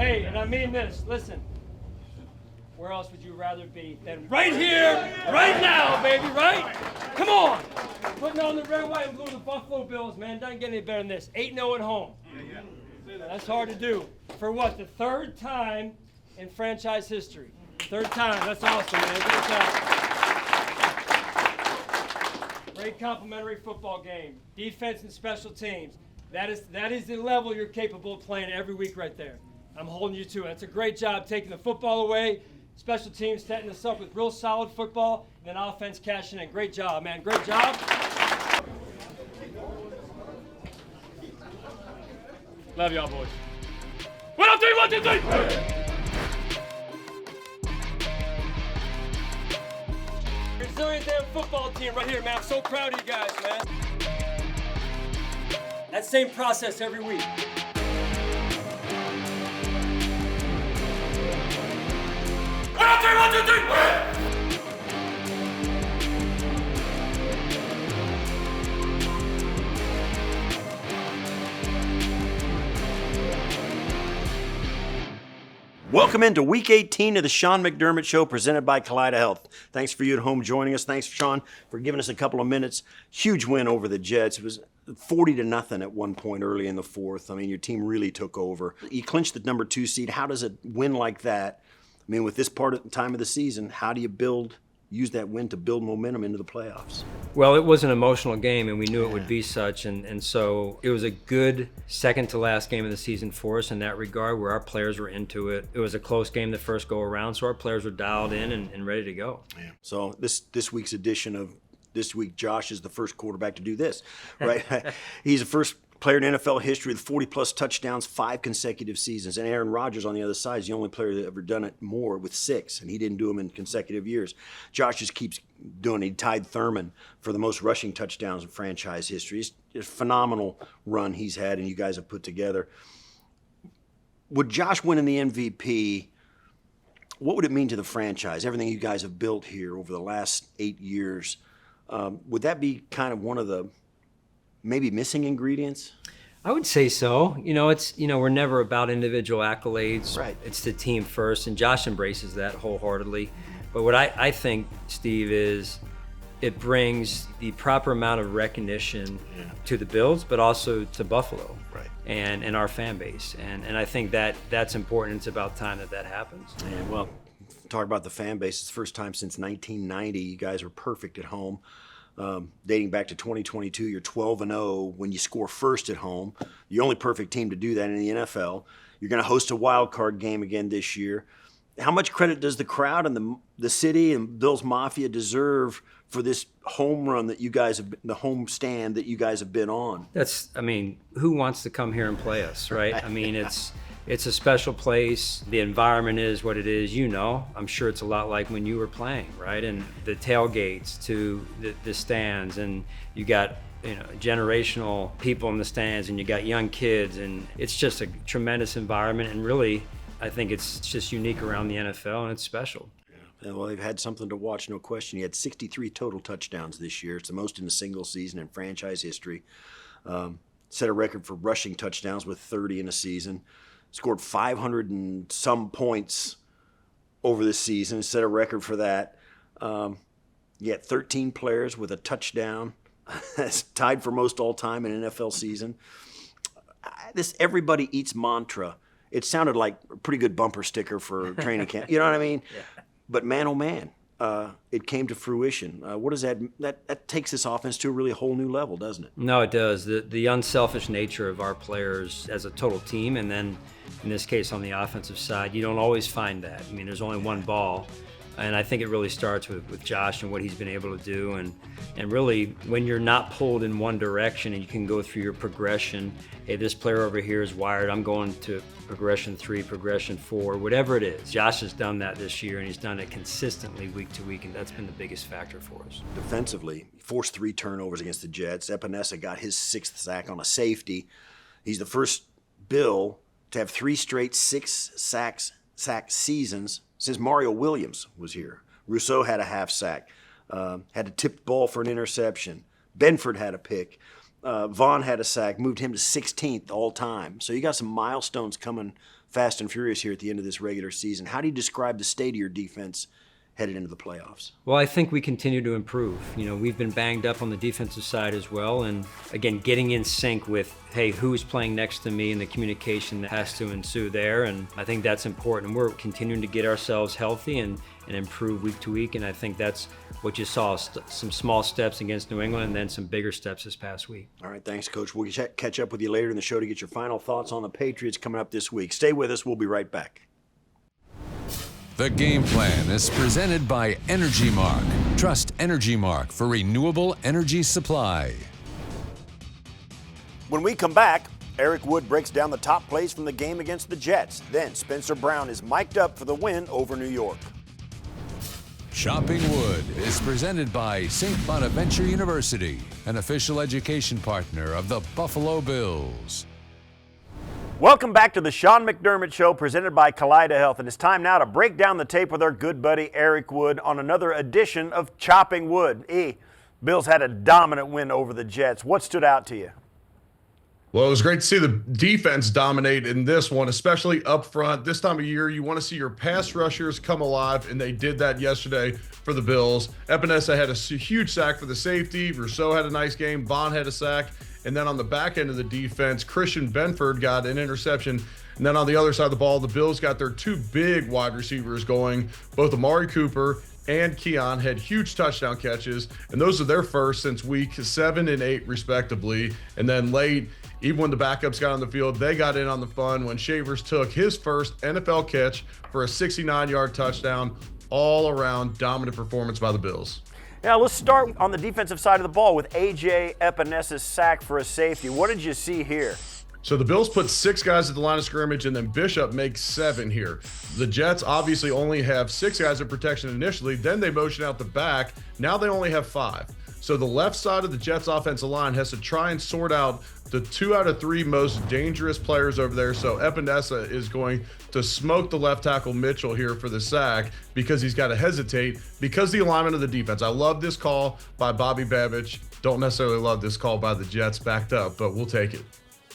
Hey, and I mean this. Listen, where else would you rather be than right here, right now, baby, right? Come on. Putting on the red, white, and blue of the Buffalo Bills, man. Doesn't get any better than this. 8-0 at home. That's hard to do. For what, the third time in franchise history? Third time. That's awesome, man. Great job. Great complimentary football game. Defense and special teams. That is the level you're capable of playing every week right there. I'm holding you to it. That's a great job taking the football away, special teams setting us up with real solid football, and then offense cashing in. Great job, man. Great job. Love y'all, boys. 1, 2, 3, 1, 2, 3. Resilient damn football team right here, man. I'm so proud of you guys, man. That same process every week. 1, 2, 3, 1, 2, 3. Welcome into Week 18 of the Sean McDermott Show, presented by Kaleida Health. Thanks for you at home joining us. Thanks, Sean, for giving us a couple of minutes. Huge win over the Jets. It was 40-0 at one point early in the fourth. I mean, your team really took over. You clinched the number 2 seed. How does a win like that, I mean, with this time of the season, how do you use that win to build momentum into the playoffs? Well, it was an emotional game, and we knew it would be such, and so it was a good second to last game of the season for us in that regard, where our players were into it. It was a close game the first go around, so our players were dialed in and ready to go. Yeah. So this week's edition of This Week, Josh is the first quarterback to do this, right? He's the first player in NFL history with 40-plus touchdowns, 5 consecutive seasons. And Aaron Rodgers on the other side is the only player that ever done it more with 6, and he didn't do them in consecutive years. Josh just keeps doing it. He tied Thurman for the most rushing touchdowns in franchise history. It's a phenomenal run he's had, and you guys have put together. Would Josh winning the MVP, what would it mean to the franchise? Everything you guys have built here over the last 8 years, would that be kind of one of the maybe missing ingredients? I would say so. We're never about individual accolades. Right. It's the team first, and Josh embraces that wholeheartedly. But what I think, Steve, is it brings the proper amount of recognition to the Bills, but also to Buffalo, right, and our fan base. And I think that's important. It's about time that happens. Yeah, well, talk about the fan base. It's the first time since 1990 you guys are perfect at home. Dating back to 2022, you're 12-0 when you score first at home. The only perfect team to do that in the NFL. You're going to host a wild card game again this year. How much credit does the crowd and the city and Bills Mafia deserve for this home run that you guys have, the home stand that you guys have been on? Who wants to come here and play us, right? I mean, it's a special place. The environment is what it is, I'm sure it's a lot like when you were playing, right? And the tailgates to the stands, and you got generational people in the stands, and you got young kids, and it's just a tremendous environment, and really, I think it's just unique around the NFL, and it's special. Yeah, well, they've had something to watch, no question. You had 63 total touchdowns this year. It's the most in a single season in franchise history. Set a record for rushing touchdowns with 30 in a season. Scored 500 and some points over the season. Set a record for that. You had 13 players with a touchdown. That's tied for most all time in an NFL season. This everybody eats mantra. It sounded like a pretty good bumper sticker for training camp. You know what I mean? Yeah. But man, oh man, it came to fruition. What does that takes this offense to a really whole new level, doesn't it? No, it does. The unselfish nature of our players as a total team, and then in this case on the offensive side, you don't always find that. I mean, there's only one ball. And I think it really starts with Josh and what he's been able to do. And really, when you're not pulled in one direction and you can go through your progression, hey, this player over here is wired, I'm going to progression 3, progression 4, whatever it is. Josh has done that this year, and he's done it consistently week to week, and that's been the biggest factor for us. Defensively, he forced 3 turnovers against the Jets. Epinesa got his 6th sack on a safety. He's the first Bill to have 3 straight 6 sack seasons since Mario Williams was here. Rousseau had a half sack, had a tipped ball for an interception. Benford had a pick. Vaughn had a sack, moved him to 16th all time. So you got some milestones coming fast and furious here at the end of this regular season. How do you describe the state of your defense headed into the playoffs? Well, I think we continue to improve. You know, we've been banged up on the defensive side as well, and again, getting in sync with, hey, who's playing next to me, and the communication that has to ensue there, and I think that's important. We're continuing to get ourselves healthy and improve week to week, and I think that's what you saw, some small steps against New England and then some bigger steps this past week. All right, thanks, Coach. We'll catch up with you later in the show to get your final thoughts on the Patriots coming up this week. Stay with us. We'll be right back. The Game Plan is presented by Energy Mark. Trust Energy Mark for renewable energy supply. When we come back, Eric Wood breaks down the top plays from the game against the Jets. Then Spencer Brown is mic'd up for the win over New York. Chopping Wood is presented by St. Bonaventure University, an official education partner of the Buffalo Bills. Welcome back to the Sean McDermott Show, presented by Kaleida Health. And it's time now to break down the tape with our good buddy Eric Wood on another edition of Chopping Wood. Bills had a dominant win over the Jets. What stood out to you? Well, it was great to see the defense dominate in this one, especially up front. This time of year, you want to see your pass rushers come alive, and they did that yesterday for the Bills. Epinesa had a huge sack for the safety. Rousseau had a nice game. Vaughn had a sack. And then on the back end of the defense, Christian Benford got an interception. And then on the other side of the ball, the Bills got their two big wide receivers going. Both Amari Cooper and Keon had huge touchdown catches, and those are their first since week 7 and 8 respectively. And then late, even when the backups got on the field, they got in on the fun when Shavers took his first NFL catch for a 69-yard touchdown. All around dominant performance by the Bills. Now let's start on the defensive side of the ball with A.J. Epinesa's sack for a safety. What did you see here? So the Bills put 6 guys at the line of scrimmage, and then Bishop makes 7 here. The Jets obviously only have 6 guys in protection initially. Then they motion out the back. Now they only have 5. So the left side of the Jets offensive line has to try and sort out the 2 out of 3 most dangerous players over there. So Epinesa is going to smoke the left tackle Mitchell here for the sack because he's got to hesitate because the alignment of the defense. I love this call by Bobby Babich. Don't necessarily love this call by the Jets backed up, but we'll take it.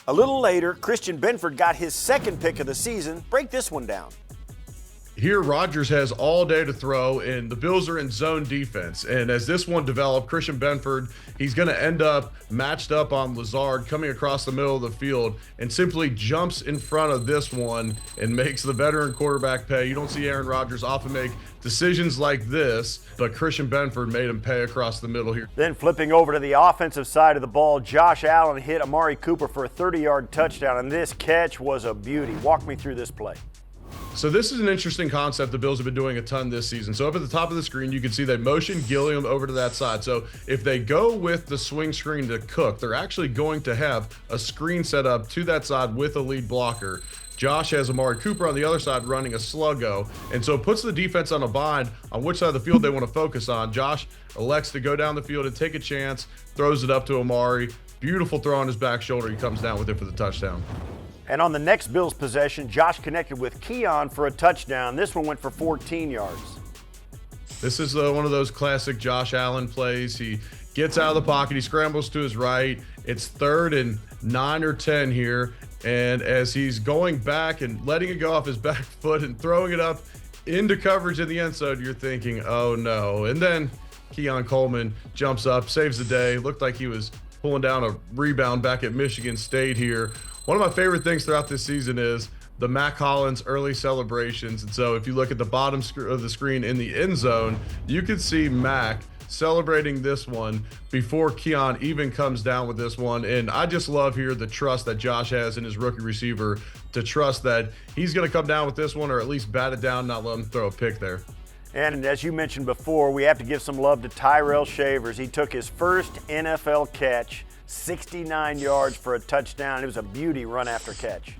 A little later, Christian Benford got his second pick of the season. Break this one down. Here, Rodgers has all day to throw, and the Bills are in zone defense. And as this one developed, Christian Benford, he's going to end up matched up on Lazard coming across the middle of the field and simply jumps in front of this one and makes the veteran quarterback pay. You don't see Aaron Rodgers often make decisions like this, but Christian Benford made him pay across the middle here. Then flipping over to the offensive side of the ball, Josh Allen hit Amari Cooper for a 30-yard touchdown, and this catch was a beauty. Walk me through this play. So this is an interesting concept the Bills have been doing a ton this season. So up at the top of the screen, you can see they motion Gilliam over to that side. So if they go with the swing screen to Cook, they're actually going to have a screen set up to that side with a lead blocker. Josh has Amari Cooper on the other side running a sluggo. And so it puts the defense on a bind on which side of the field they want to focus on. Josh elects to go down the field and take a chance, throws it up to Amari. Beautiful throw on his back shoulder. He comes down with it for the touchdown. And on the next Bills possession, Josh connected with Keon for a touchdown. This one went for 14 yards. This is one of those classic Josh Allen plays. He gets out of the pocket. He scrambles to his right. It's 3rd and 9 or 10 here. And as he's going back and letting it go off his back foot and throwing it up into coverage in the end zone, you're thinking, oh no. And then Keon Coleman jumps up, saves the day. Looked like he was pulling down a rebound back at Michigan State here. One of my favorite things throughout this season is the Mac Hollins early celebrations. And so if you look at the bottom of the screen in the end zone, you can see Mac celebrating this one before Keon even comes down with this one. And I just love here the trust that Josh has in his rookie receiver to trust that he's going to come down with this one or at least bat it down, not let him throw a pick there. And as you mentioned before, we have to give some love to Tyrell Shavers. He took his first NFL catch, 69 yards for a touchdown. It was a beauty run after catch.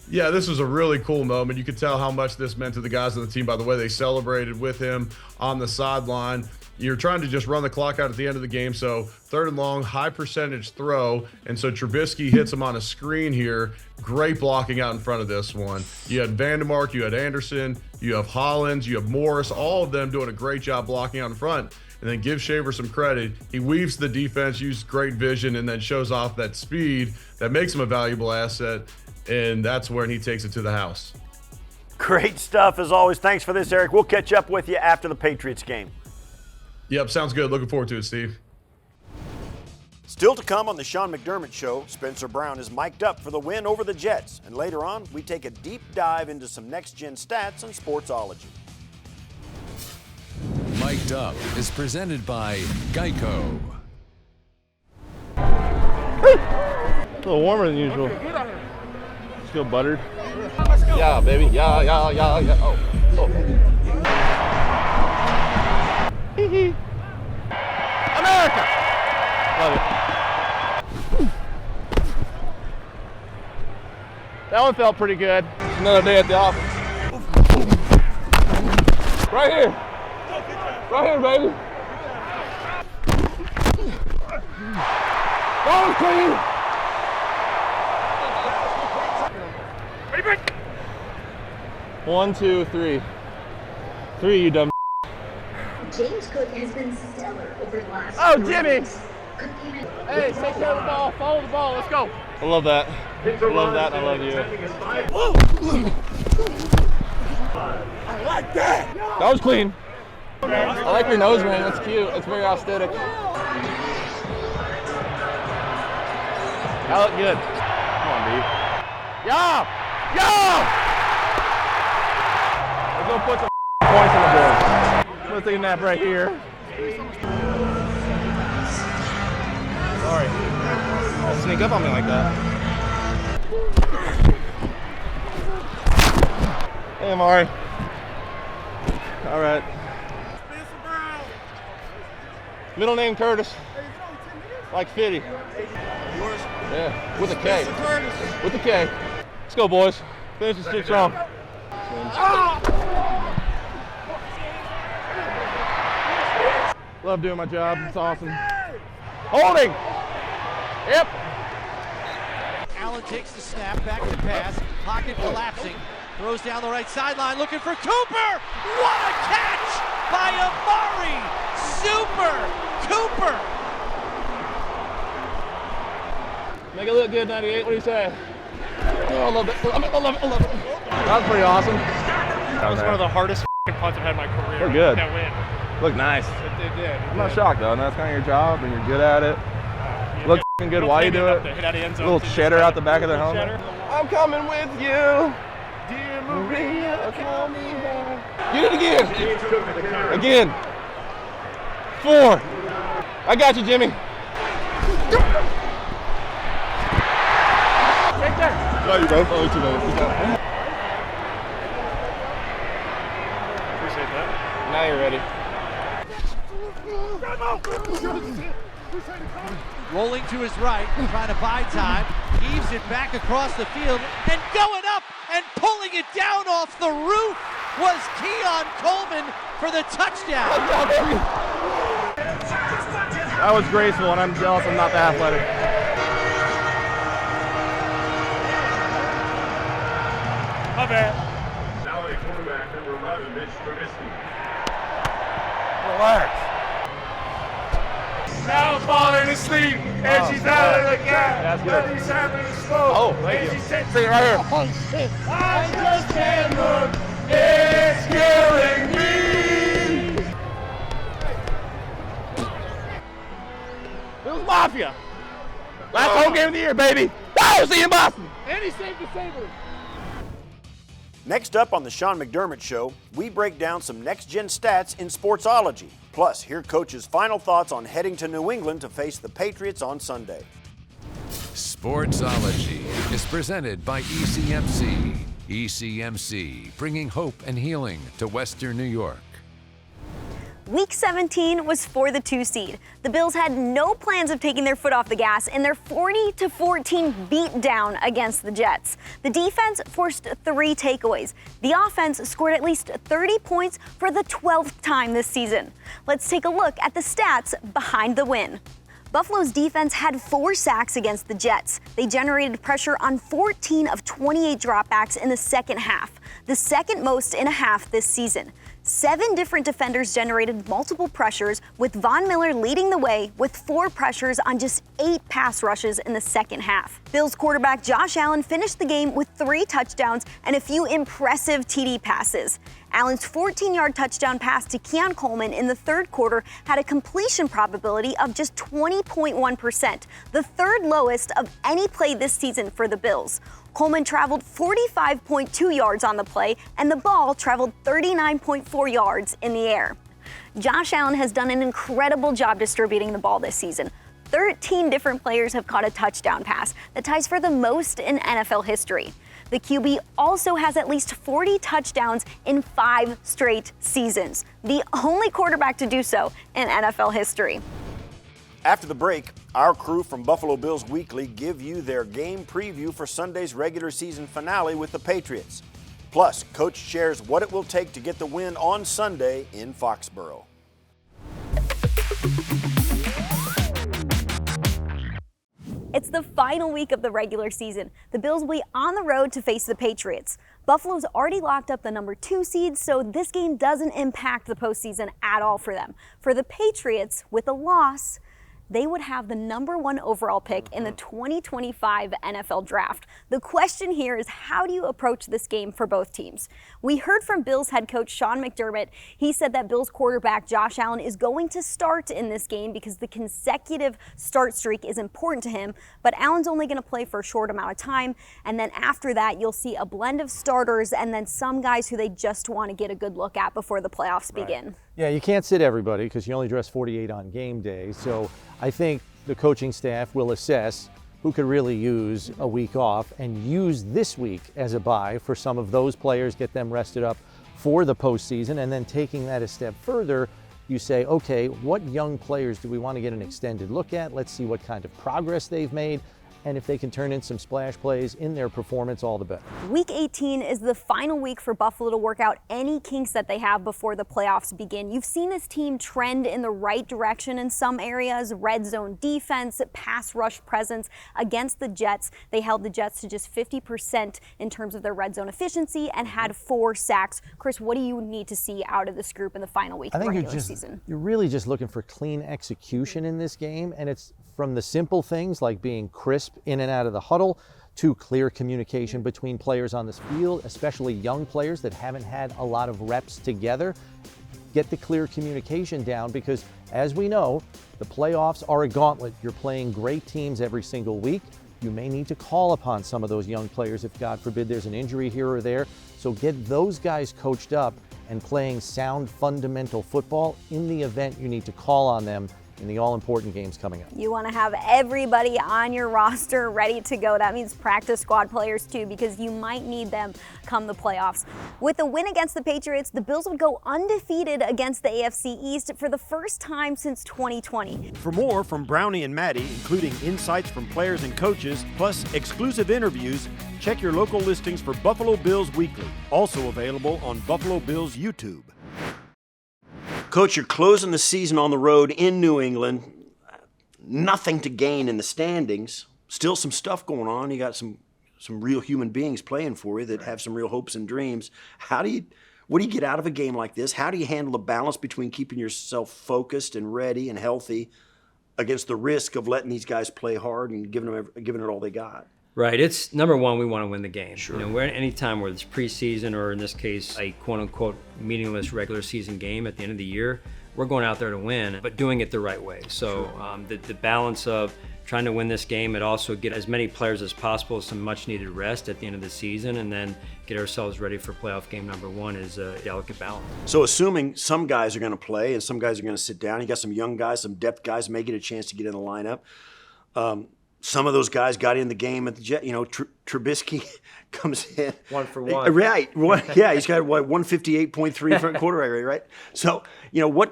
Yeah, this was a really cool moment. You could tell how much this meant to the guys on the team by the way they celebrated with him on the sideline. You're trying to just run the clock out at the end of the game, so 3rd and long, high percentage throw, and so Trubisky hits him on a screen here. Great blocking out in front of this one. You had Vandermark, you had Anderson, you have Hollins, you have Morris, all of them doing a great job blocking out in front. And then give Shaver some credit. He weaves the defense, uses great vision, and then shows off that speed that makes him a valuable asset. and that's when he takes it to the house. Great stuff as always. Thanks for this, Eric. We'll catch up with you after the Patriots game. Yep, sounds good. Looking forward to it, Steve. Still to come on the Sean McDermott Show, Spencer Brown is mic'd up for the win over the Jets. And later on, we take a deep dive into some next-gen stats on Sportsology. Mic'd Up is presented by Geico. A little warmer than usual. Still buttered. Yeah, baby. Yeah. Oh. Hee hee. America! Love it. That one felt pretty good. Another day at the office. Right here. Right here, baby. That was clean. 1, 2, 3. 3, you dumb. James Cook has been stellar over the last. Oh, Jimmy! Hey, take care of the ball. Follow the ball. Let's go. I love that. I love that. I love you. I like that. That was clean. I like your nose ring. That's cute. It's very aesthetic. That looked good. Come on, dude. Yeah! Let's go put some points on the board. I'm gonna take a nap right here. Sorry. Don't sneak up on me like that. Hey, Mari. All right. Middle name Curtis. Like Fitty. Yeah, with a K. With a K. Let's go, boys. Finish this shit strong. Love doing my job. It's awesome. Holding. Yep. Allen takes the snap, back to pass, pocket collapsing, throws down the right sideline, looking for Cooper. What a catch by Amari! Super Cooper. Make it look good, 98. What do you say? Oh, I love it. I love it. That was pretty awesome. That was one of the hardest punts I've had in my career. We're good. That win. Look nice. It did. I'm not shocked though, and that's kind of your job, and you're good at it. Look good while you do it. A little cheddar out the back of the helmet. I'm coming with you, dear Maria. Call me back. Get it again. 4. I got you, Jimmy. Love you, bro. Love you too, baby. Appreciate that. Now you're ready. Rolling to his right, trying to buy time, heaves it back across the field, and going up and pulling it down off the roof was Keon Coleman for the touchdown. That was graceful, and I'm jealous I'm not that athletic. My bad. Now a quarterback number 11, Mitch Trubisky. Relax. Now falling asleep, and she's out of the gap. That's good. He's having a stroke. Oh, thank you. Sing it right here. I just can't look. It's killing me. Bills Mafia. Last home game of the year, baby. Woo! See you in Boston. And he saved the Sabres. Next up on the Sean McDermott Show, we break down some next-gen stats in Sportsology. Plus, hear Coach's final thoughts on heading to New England to face the Patriots on Sunday. Sportsology is presented by ECMC. ECMC, bringing hope and healing to Western New York. Week 17 was for the 2 seed. The Bills had no plans of taking their foot off the gas in their 40-14 beatdown against the Jets. The defense forced 3 takeaways. The offense scored at least 30 points for the 12th time this season. Let's take a look at the stats behind the win. Buffalo's defense had 4 sacks against the Jets. They generated pressure on 14 of 28 dropbacks in the second half, the second most in a half this season. 7 different defenders generated multiple pressures, with Von Miller leading the way with 4 pressures on just 8 pass rushes in the second half. Bills quarterback Josh Allen finished the game with 3 touchdowns and a few impressive TD passes. Allen's 14-yard touchdown pass to Keon Coleman in the third quarter had a completion probability of just 20.1%, the third lowest of any play this season for the Bills. Coleman traveled 45.2 yards on the play, and the ball traveled 39.4 yards in the air. Josh Allen has done an incredible job distributing the ball this season. 13 different players have caught a touchdown pass, that ties for the most in NFL history. The QB also has at least 40 touchdowns in 5 straight seasons, the only quarterback to do so in NFL history. After the break, our crew from Buffalo Bills Weekly give you their game preview for Sunday's regular season finale with the Patriots. Plus, Coach shares what it will take to get the win on Sunday in Foxboro. It's the final week of the regular season. The Bills will be on the road to face the Patriots. Buffalo's already locked up the number 2 seed, so this game doesn't impact the postseason at all for them. For the Patriots, with a loss, they would have the number 1 overall pick in the 2025 NFL Draft. The question here is, how do you approach this game for both teams? We heard from Bills head coach Sean McDermott. He said that Bills quarterback Josh Allen is going to start in this game because the consecutive start streak is important to him, but Allen's only going to play for a short amount of time, and then after that you'll see a blend of starters and then some guys who they just want to get a good look at before the playoffs begin. Yeah, you can't sit everybody because you only dress 48 on game day, so I think the coaching staff will assess who could really use a week off and use this week as a bye for some of those players, get them rested up for the postseason, and then taking that a step further, you say, okay, what young players do we want to get an extended look at? Let's see what kind of progress they've made. And if they can turn in some splash plays in their performance, all the better. Week 18 is the final week for Buffalo to work out any kinks that they have before the playoffs begin. You've seen this team trend in the right direction in some areas: red zone defense, pass rush presence. Against the Jets, they held the Jets to just 50% in terms of their red zone efficiency and had 4 sacks. Chris, what do you need to see out of this group in the final week of the regular season? You're really just looking for clean execution in this game, and it's from the simple things like being crisp in and out of the huddle to clear communication between players on this field, especially young players that haven't had a lot of reps together. Get the clear communication down because, as we know, the playoffs are a gauntlet. You're playing great teams every single week. You may need to call upon some of those young players if, God forbid, there's an injury here or there. So get those guys coached up and playing sound fundamental football in the event you need to call on them in the all-important games coming up. You want to have everybody on your roster ready to go. That means practice squad players too, because you might need them come the playoffs. With a win against the Patriots, the Bills would go undefeated against the AFC East for the first time since 2020. For more from Brownie and Maddy, including insights from players and coaches, plus exclusive interviews, check your local listings for Buffalo Bills Weekly, also available on Buffalo Bills YouTube. Coach, you're closing the season on the road in New England. Nothing to gain in the standings. Still some stuff going on. You got some real human beings playing for you that have some real hopes and dreams. What do you get out of a game like this? How do you handle the balance between keeping yourself focused and ready and healthy against the risk of letting these guys play hard and giving it all they got? Right. It's number one, we want to win the game. Sure. You know, we're at any time where it's preseason or in this case a quote unquote meaningless regular season game at the end of the year, we're going out there to win, but doing it the right way. So the balance of trying to win this game and also get as many players as possible some much needed rest at the end of the season and then get ourselves ready for playoff game number 1 is a delicate balance. So assuming some guys are going to play and some guys are going to sit down, you got some young guys, some depth guys may get a chance to get in the lineup. Some of those guys got in the game at the Jet. You know, Trubisky comes in. 1 for 1. Right. Yeah, he's got 158.3 front quarter rate, right? So, you know,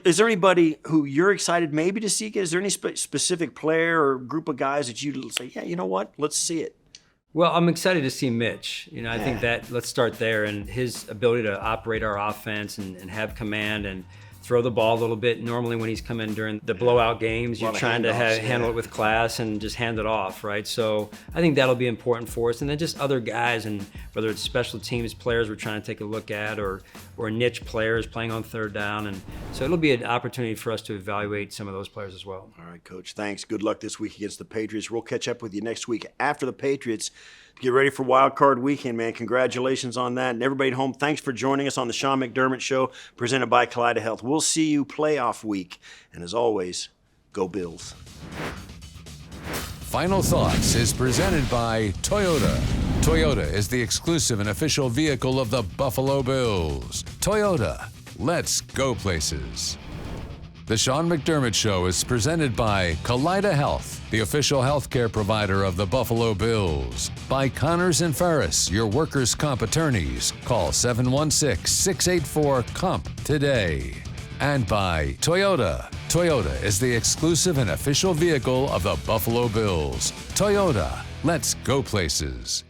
is there anybody who you're excited maybe to see? Is there any specific player or group of guys that you say, yeah, you know what, let's see it? Well, I'm excited to see Mitch. You know, I think that let's start there and his ability to operate our offense and have command and throw the ball a little bit. Normally when he's come in during the blowout games, you're trying to handle it with class and just hand it off, right? So I think that'll be important for us. And then just other guys, and whether it's special teams players we're trying to take a look at, or niche players playing on third down. And so it'll be an opportunity for us to evaluate some of those players as well. All right, Coach, thanks. Good luck this week against the Patriots. We'll catch up with you next week after the Patriots to get ready for Wild Card Weekend, man. Congratulations on that. And everybody at home, thanks for joining us on the Sean McDermott Show, presented by Kaleida Health. We'll see you playoff week. And as always, go Bills. Final Thoughts is presented by Toyota. Toyota is the exclusive and official vehicle of the Buffalo Bills. Toyota, let's go places. The Sean McDermott Show is presented by Kaleida Health, the official healthcare provider of the Buffalo Bills. By Connors and Ferris, your workers' comp attorneys. Call 716-684-COMP today. And by Toyota. Toyota is the exclusive and official vehicle of the Buffalo Bills. Toyota, let's go places.